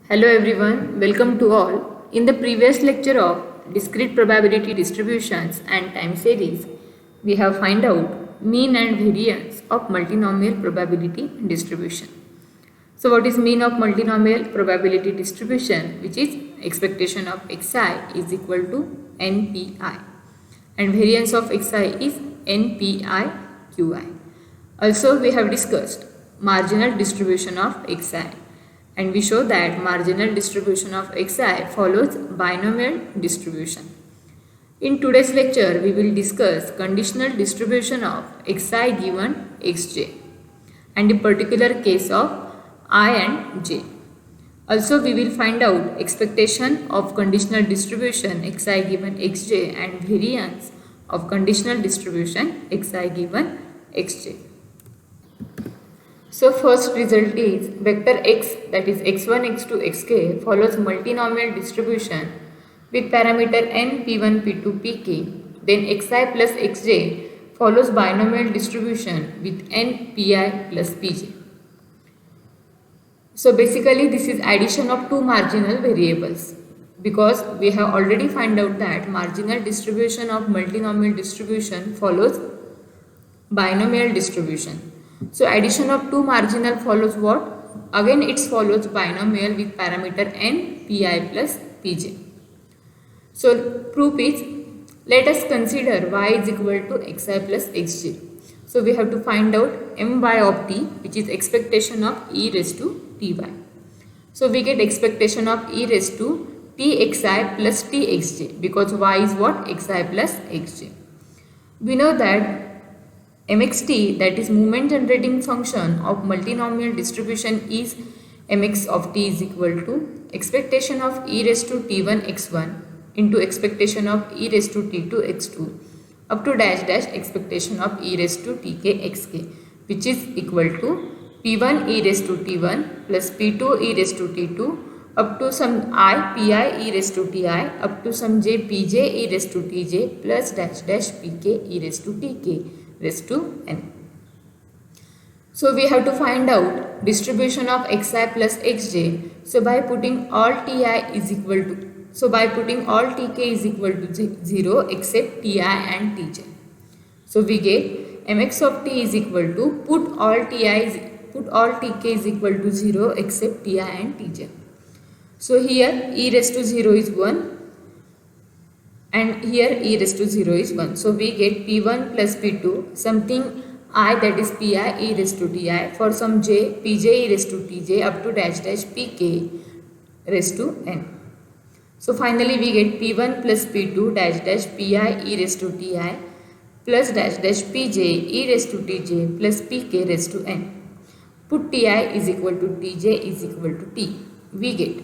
Hello everyone, welcome to all. In the previous lecture of discrete probability distributions and time series, we have find out mean and variance of multinomial probability distribution. So what is mean of multinomial probability distribution, which is expectation of xi is equal to npi and variance of xi is npi qi. Also we have discussed marginal distribution of xi and we show that marginal distribution of xi follows binomial distribution. In today's lecture, we will discuss conditional distribution of xi given xj and the particular case of I and j. Also, we will find out expectation of conditional distribution xi given xj and variance of conditional distribution xi given xj. So first result is vector x, that is x1, x2, xk follows multinomial distribution with parameter n, p1, p2, pk. Then xi plus xj follows binomial distribution with n, pi plus pj. So basically this is addition of two marginal variables, because we have already found out that marginal distribution of multinomial distribution follows binomial distribution. So addition of two marginal follows what? Again it follows binomial with parameter n, pi plus pj. So proof is, let us consider y is equal to xi plus xj. So we have to find out my of t, which is expectation of e raised to ty. So we get expectation of e raised to txi plus txj, because y is what? Xi plus xj. We know that mxt, that is moment generating function of multinomial distribution, is mx of t is equal to expectation of e raised to t1 x1 into expectation of e raised to t2 x2 up to dash dash expectation of e raised to tk xk, which is equal to p1 e raised to t1 plus p2 e raised to t2 up to some I pi e raised to ti up to some j pj e raised to tj plus dash dash pk e raised to tk raised to n. So we have to find out distribution of xi plus xj. So by putting all ti is equal to, so by putting all tk is equal to 0 except ti and tj. So we get mx of t is equal to put all tk is equal to 0 except ti and tj. So here e raised to 0 is 1 and here e raised to 0 is 1. So we get p1 plus p2 something I, that is pi e raised to ti, for some j pj e raised to tj up to dash dash pk raised to n. So finally we get p1 plus p2 dash dash pi e raised to ti plus dash dash pj e raised to tj plus pk raised to n. Put ti is equal to tj is equal to t. We get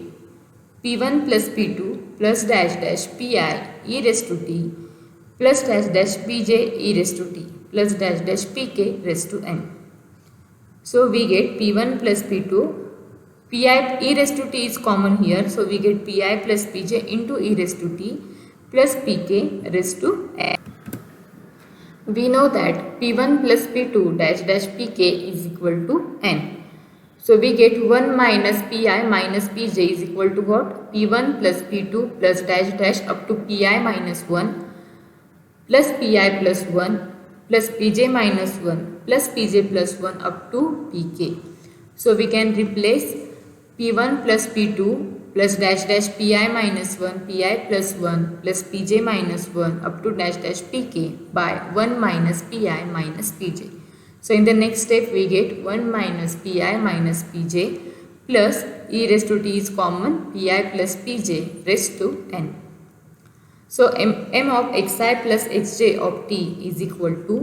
p1 plus p2 plus dash dash pi e raised to t plus dash dash pj e raised to t plus dash dash pk raised to n. So we get p1 plus p2, pi e raised to t is common here, so we get pi plus pj into e raised to t plus pk raised to n. We know that p1 plus p2 dash dash pk is equal to n. So we get 1 minus pi minus pj is equal to what? P1 plus p2 plus dash dash up to pi minus 1 plus pi plus 1 plus pj minus 1 plus pj plus 1 up to pk. So we can replace p1 plus p2 plus dash dash pi minus 1 pi plus 1 plus pj minus 1 up to dash dash pk by 1 minus pi minus pj. So in the next step we get 1 minus pi minus pj plus e raised to t is common, pi plus pj raised to n. So m of xi plus xj of t is equal to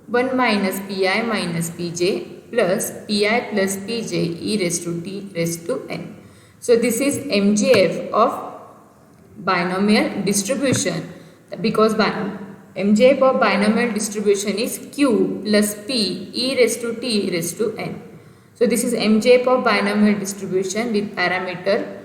1 minus pi minus pj plus pi plus pj e raised to t raised to n. So this is MJF of binomial distribution, because MJF of binomial distribution is q plus p e raised to t raised to n. So this is MJF of binomial distribution with parameter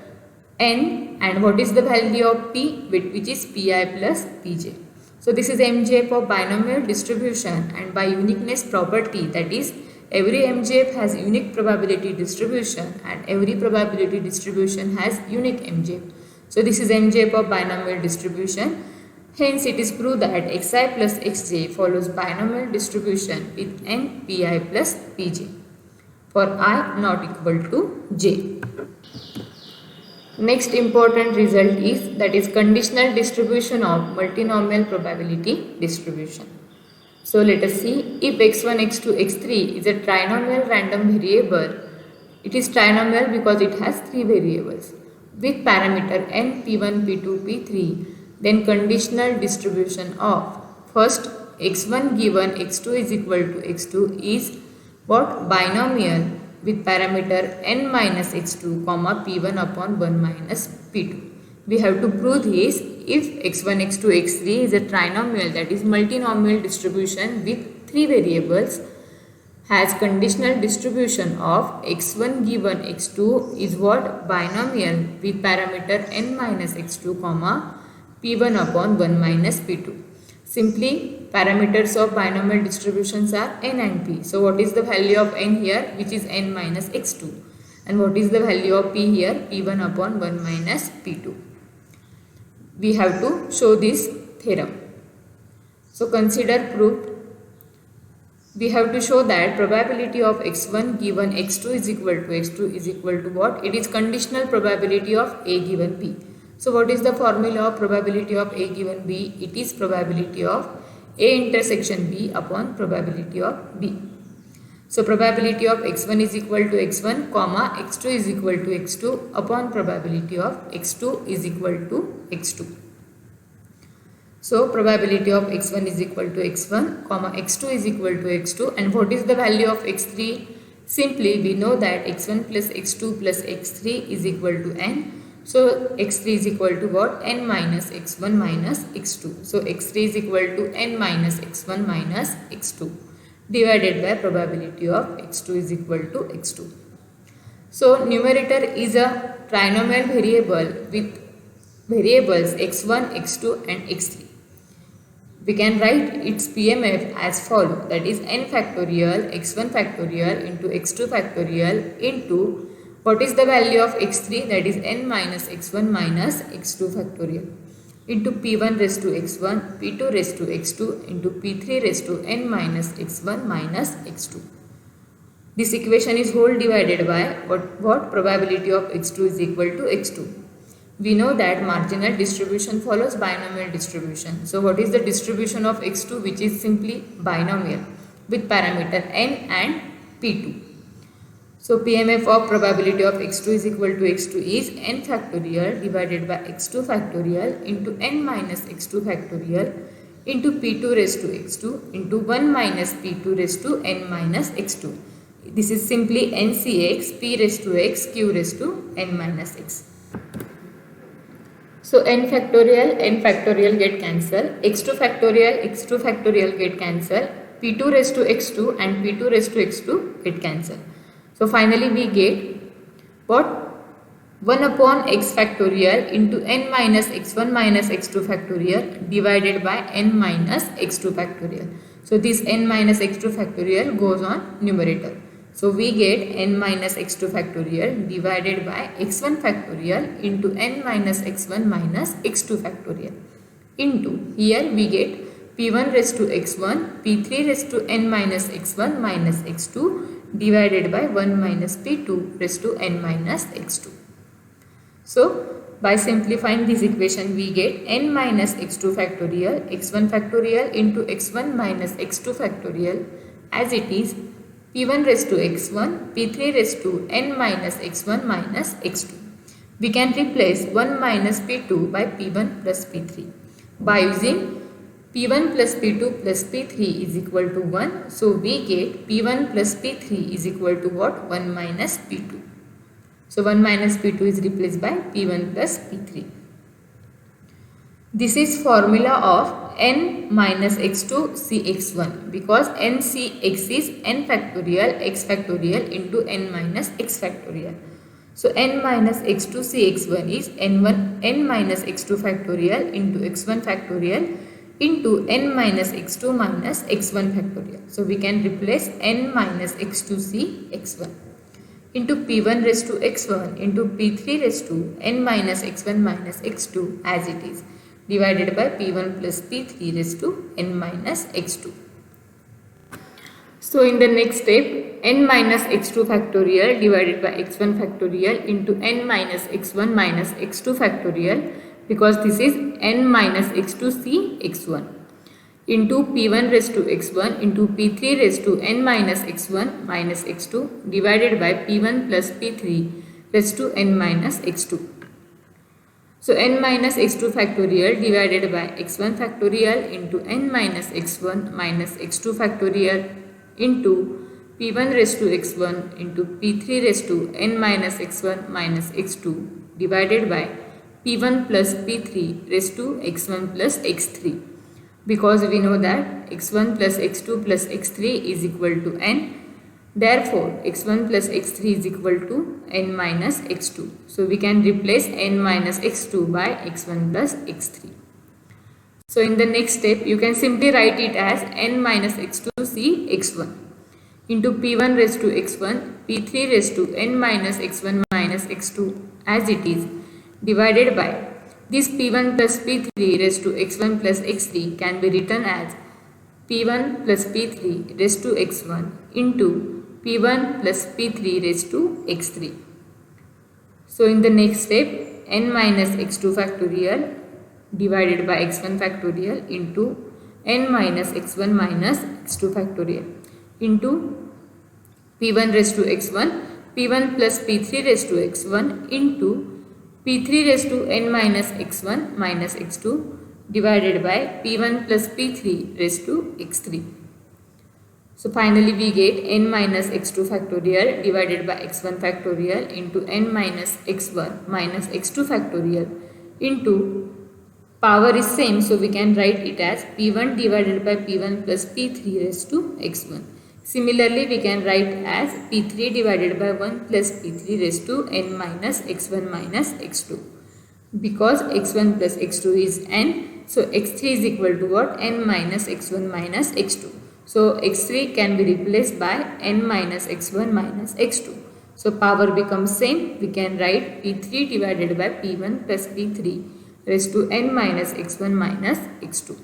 n, and what is the value of p, which is pi plus pj. So this is MJF of binomial distribution, and by uniqueness property, that is every MJF has unique probability distribution and every probability distribution has unique MJF. So this is MJF of binomial distribution. Hence it is proved that xi plus xj follows binomial distribution with n pi plus pj for I not equal to j. Next important result is conditional distribution of multinomial probability distribution. So let us see, if x1, x2, x3 is a trinomial random variable, it is trinomial because it has three variables with parameter n, p1, p2, p3, then conditional distribution of first x1 given x2 is equal to x2 is what? Binomial with parameter n minus x2 comma p1 upon 1 minus p2. We have to prove this if x1, x2, x3 is a trinomial, that is multinomial distribution with three variables, has conditional distribution of x1 given x2 is what? Binomial with parameter n minus x2 comma p1 upon 1 minus p2. Simply parameters of binomial distributions are n and p. So what is the value of n here, which is n minus x2, and what is the value of p here, p1 upon 1 minus p2. We have to show this theorem. So consider proved. We have to show that probability of x1 given x2 is equal to x2 is equal to what? It is conditional probability of a given b. So what is the formula of probability of a given b? It is probability of a intersection b upon probability of b. So probability of x1 is equal to x1 comma x2 is equal to x2 upon probability of x2 is equal to x2. So probability of x1 is equal to x1 comma x2 is equal to x2, and what is the value of x3? Simply we know that x1 plus x2 plus x3 is equal to n. So x3 is equal to what? N minus x1 minus x2. So x3 is equal to n minus x1 minus x2 divided by probability of x2 is equal to x2. So numerator is a trinomial variable with variables x1, x2 and x3. We can write its PMF as follows, that is n factorial x1 factorial into x2 factorial into what is the value of x3, that is n minus x1 minus x2 factorial into p1 raised to x1, p2 raised to x2 into p3 raised to n minus x1 minus x2. This equation is whole divided by what? Probability of x2 is equal to x2. We know that marginal distribution follows binomial distribution. So what is the distribution of x2, which is simply binomial with parameter n and p2. So PMF of probability of x2 is equal to x2 is n factorial divided by x2 factorial into n minus x2 factorial into p2 raised to x2 into 1 minus p2 raised to n minus x2. This is simply ncx p raised to x q raised to n minus x. So n factorial get cancelled, x2 factorial get cancelled, p2 raised to x2 and p2 raised to x2 get cancelled. So finally we get what? 1 upon x factorial into n minus x1 minus x2 factorial divided by n minus x2 factorial. So this n minus x2 factorial goes on numerator. So we get n minus x2 factorial divided by x1 factorial into n minus x1 minus x2 factorial into, here we get p1 raised to x1, p3 raised to n minus x1 minus x2 divided by 1 minus p2 raised to n minus x2. So by simplifying this equation we get n minus x2 factorial x1 factorial into x1 minus x2 factorial as it is p1 raised to x1, p3 raised to n minus x1 minus x2. We can replace 1 minus p2 by p1 plus p3 by using p1 plus p2 plus p3 is equal to 1. So we get p1 plus p3 is equal to what? 1 minus p2. So 1 minus p2 is replaced by p1 plus p3. This is formula of n minus x2 cx1 because n cx is n factorial x factorial into n minus x factorial. So n minus x2 cx1 is n minus x2 factorial into x1 factorial into n minus x2 minus x1 factorial. So we can replace n minus x2c x1 into p1 raised to x1 into p3 raised to n minus x1 minus x2 as it is, divided by p1 plus p3 raised to n minus x2. So in the next step, n minus x2 factorial divided by x1 factorial into n minus x1 minus x2 factorial, because this is n minus x2c x1 into p1 raised to x1 into p3 raised to n minus x1 minus x2 divided by p1 plus p3 raised to n minus x2. So n minus x2 factorial divided by x1 factorial into n minus x1 minus x2 factorial into p1 raised to x1 into p3 raised to n minus x1 minus x2 divided by p1 plus p3 raised to x1 plus x3, because we know that x1 plus x2 plus x3 is equal to n. Therefore, x1 plus x3 is equal to n minus x2. So we can replace n minus x2 by x1 plus x3. So in the next step, you can simply write it as n minus x2c x1 into p1 raised to x1, p3 raised to n minus x1 minus x2 as it is, divided by this p1 plus p3 raised to x1 plus x3 can be written as p1 plus p3 raised to x1 into p1 plus p3 raised to x3. So in the next step, n minus x2 factorial divided by x1 factorial into n minus x1 minus x2 factorial into p1 raised to x1, p1 plus p3 raised to x1 into p3 raised to n minus x1 minus x2 divided by p1 plus p3 raised to x3. So finally we get n minus x2 factorial divided by x1 factorial into n minus x1 minus x2 factorial into power is same, so we can write it as p1 divided by p1 plus p3 raised to x1. Similarly, we can write as p3 divided by 1 plus p3 raised to n minus x1 minus x2. Because x1 plus x2 is n, so x3 is equal to what? N minus x1 minus x2. So x3 can be replaced by n minus x1 minus x2. So power becomes same. We can write p3 divided by p1 plus p3 raised to n minus x1 minus x2.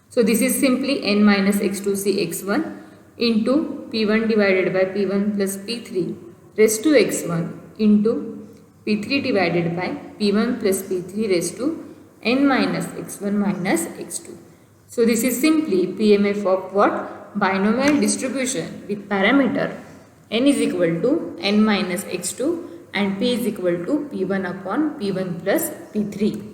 So this is simply n minus x2c x1 into p1 divided by p1 plus p3 raised to x1 into p3 divided by p1 plus p3 raised to n minus x1 minus x2. So this is simply PMF of what? Binomial distribution with parameter n is equal to n minus x2 and p is equal to p1 upon p1 plus p3.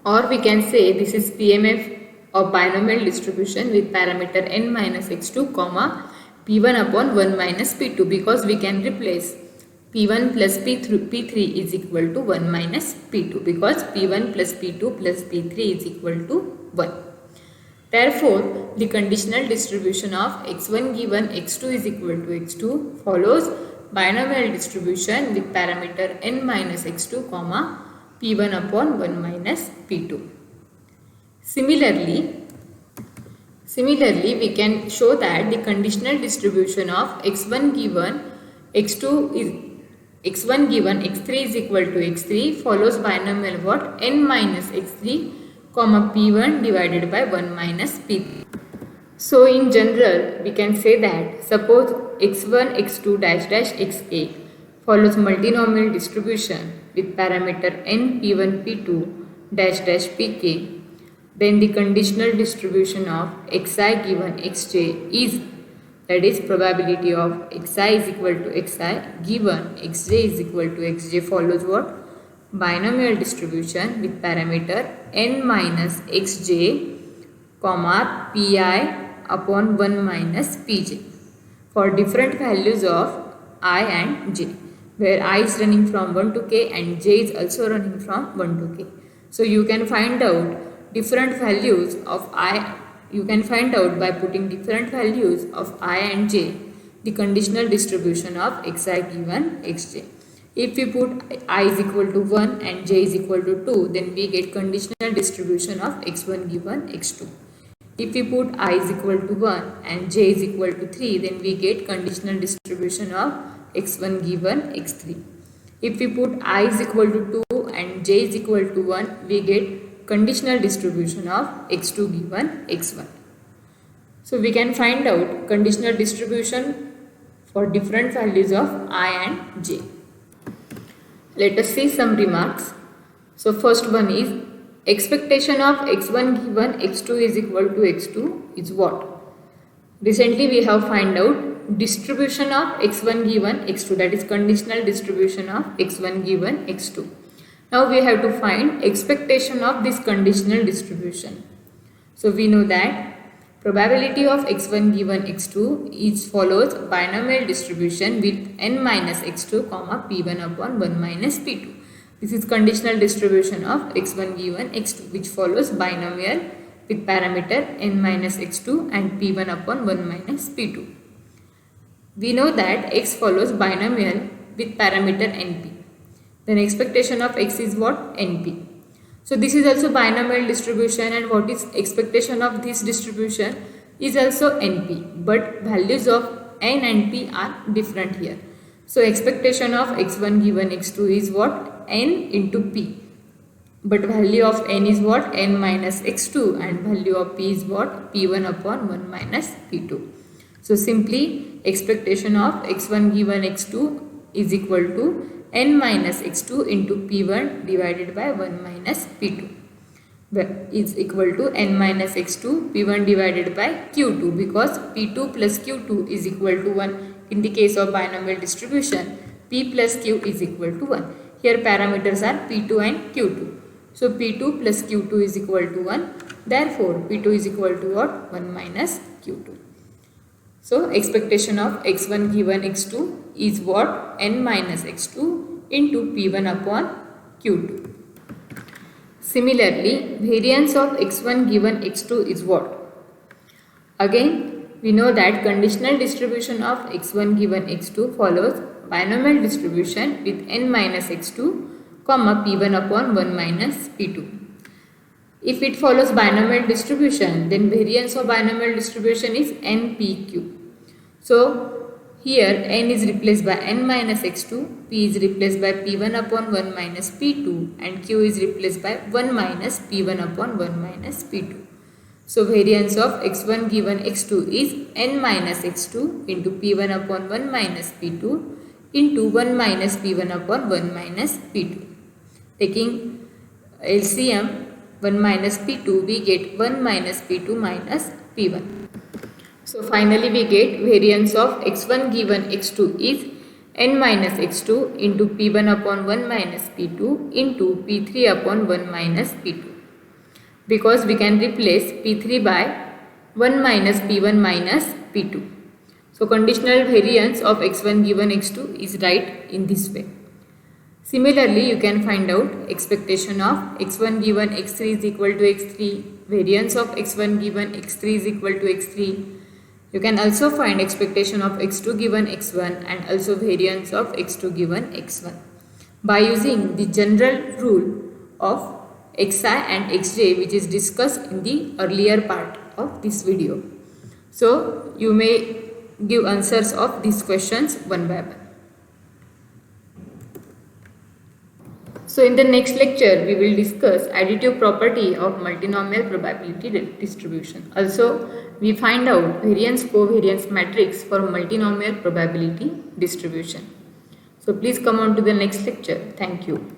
Or we can say this is PMF of binomial distribution with parameter n minus x2 comma p1 upon 1 minus p2, because we can replace p1 plus p3 is equal to 1 minus p2, because p1 plus p2 plus p3 is equal to 1. Therefore, the conditional distribution of x1 given x2 is equal to x2 follows binomial distribution with parameter n minus x2 comma p1 upon 1 minus p2. Similarly, we can show that the conditional distribution of x1 given x2 is x1 given x3 is equal to x3 follows binomial what? N minus x3 comma p1 divided by 1 minus p3. So in general, we can say that suppose x1 x2 dash dash xa follows multinomial distribution with parameter n p1 p2 dash dash pk, then the conditional distribution of xi given xj is, that is probability of xi is equal to xi given xj is equal to xj follows what? Binomial distribution with parameter n minus xj comma pi upon 1 minus pj for different values of I and j, where I is running from 1 to k and j is also running from 1 to k. So you can find out different values of I, you can find out by putting different values of I and j the conditional distribution of xi given xj. If we put I is equal to 1 and j is equal to 2, then we get conditional distribution of x1 given x2. If we put I is equal to 1 and j is equal to 3, then we get conditional distribution of x1 given x3. If we put I is equal to 2 and j is equal to 1, we get conditional distribution of x2 given x1. So we can find out conditional distribution for different values of I and j. Let us see some remarks. So first one is expectation of x1 given x2 is equal to x2 is what? Recently we have find out distribution of x1 given x2, that is conditional distribution of x1 given x2. Now we have to find expectation of this conditional distribution. So we know that probability of x1 given x2 is follows binomial distribution with n minus x2 comma p1 upon 1 minus p2. This is conditional distribution of x1 given x2 which follows binomial with parameter n minus x2 and p1 upon 1 minus p2. We know that x follows binomial with parameter np. Then expectation of x is what? Np. So this is also binomial distribution, and what is expectation of this distribution is also np, but values of n and p are different here. So expectation of x1 given x2 is what? N into p, but value of n is what? N minus x2, and value of p is what? P1 upon 1 minus p2. So simply expectation of x1 given x2 is equal to n minus x2 into p1 divided by 1 minus p2 is equal to n minus x2 p1 divided by q2, because p2 plus q2 is equal to 1. In the case of binomial distribution, p plus q is equal to 1. Here parameters are p2 and q2. So p2 plus q2 is equal to 1. Therefore p2 is equal to what? 1 minus q2. So expectation of x1 given x2 is what? N minus x2 into p1 upon q2. Similarly, variance of x1 given x2 is what? Again, we know that conditional distribution of x1 given x2 follows binomial distribution with n minus x2 comma p1 upon 1 minus p2. If it follows binomial distribution, then variance of binomial distribution is npq. So here n is replaced by n minus x2, p is replaced by p1 upon 1 minus p2, and q is replaced by 1 minus p1 upon 1 minus p2. So variance of x1 given x2 is n minus x2 into p1 upon 1 minus p2 into 1 minus p1 upon 1 minus p2. Taking LCM 1 minus p2, we get 1 minus p2 minus p1. So finally we get variance of x1 given x2 is n minus x2 into p1 upon 1 minus p2 into p3 upon 1 minus p2. Because we can replace p3 by 1 minus p1 minus p2. So conditional variance of x1 given x2 is right in this way. Similarly, you can find out expectation of x1 given x3 is equal to x3, variance of x1 given x3 is equal to x3. You can also find expectation of x2 given x1 and also variance of x2 given x1 by using the general rule of xi and xj, which is discussed in the earlier part of this video. So you may give answers of these questions one by one. So in the next lecture, we will discuss additive property of multinomial probability distribution. Also, we find out variance covariance matrix for multinomial probability distribution. So please come on to the next lecture. Thank you.